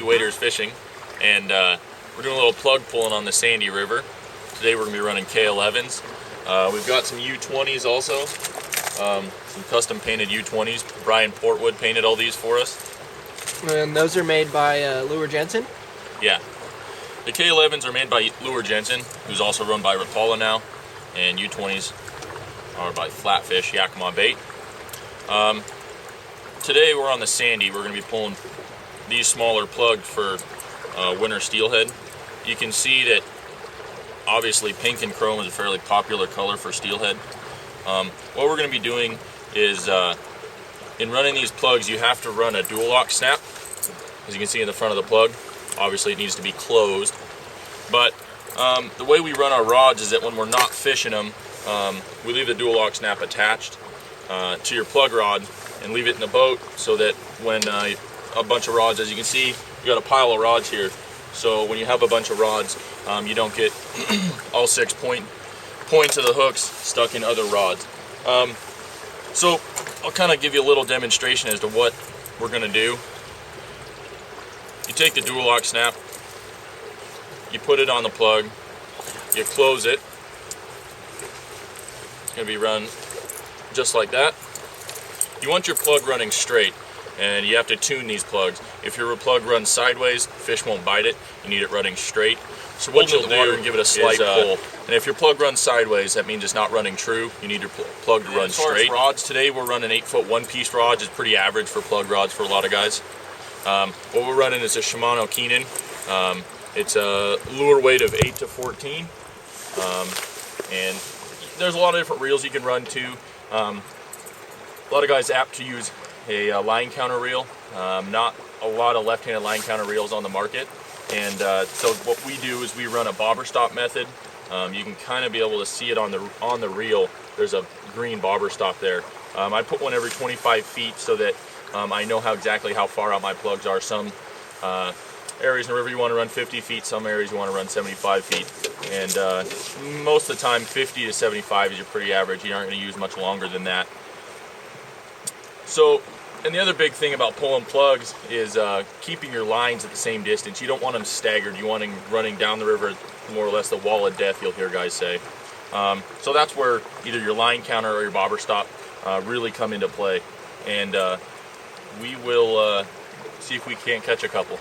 Waders Fishing, and we're doing a little plug pulling on the Sandy River. Today we're going to be running K11s. We've got some U20s also, some custom painted U20s. Brian Portwood painted all these for us. And those are made by Lure Jensen? Yeah. The K11s are made by Lure Jensen, who's also run by Rapala now, and U20s are by Flatfish, Yakima Bait. Today we're on the Sandy. We're going to be pulling these smaller plugs for winter steelhead. You can see that obviously pink and chrome is a fairly popular color for steelhead. What we're going to be doing is in running these plugs you have to run a dual lock snap. As you can see in the front of the plug, obviously it needs to be closed. But the way we run our rods is that when we're not fishing them, we leave the dual lock snap attached to your plug rod and leave it in the boat, so that when a bunch of rods, as you can see, you got a pile of rods here. So when you have a bunch of rods, you don't get all 6 points of the hooks stuck in other rods. So I'll kind of give you a little demonstration as to what we're going to do. You take the dual lock snap, you put it on the plug, you close it. It's going to be run just like that. You want your plug running straight, and you have to tune these plugs. If your plug runs sideways, fish won't bite it. You need it running straight. So what you'll do and give it a slight pull. And if your plug runs sideways, that means it's not running true. You need your plug to run straight. Rods today, we're running 8-foot one-piece rods. It's pretty average for plug rods for a lot of guys. What we're running is a Shimano Keenan. It's a lure weight of 8 to 14, and there's a lot of different reels you can run too. A lot of guys apt to use a line counter reel. Not a lot of left-handed line counter reels on the market, and so what we do is we run a bobber stop method. You can kind of be able to see it on the reel. There's a green bobber stop there. I put one every 25 feet so that I know exactly how far out my plugs are. Some areas in the river you want to run 50 feet, some areas you want to run 75 feet. And most of the time 50 to 75 is your pretty average. You aren't going to use much longer than that. So, and the other big thing about pulling plugs is keeping your lines at the same distance. You don't want them staggered. You want them running down the river, more or less the wall of death, you'll hear guys say. So that's where either your line counter or your bobber stop really come into play. And we will see if we can't catch a couple.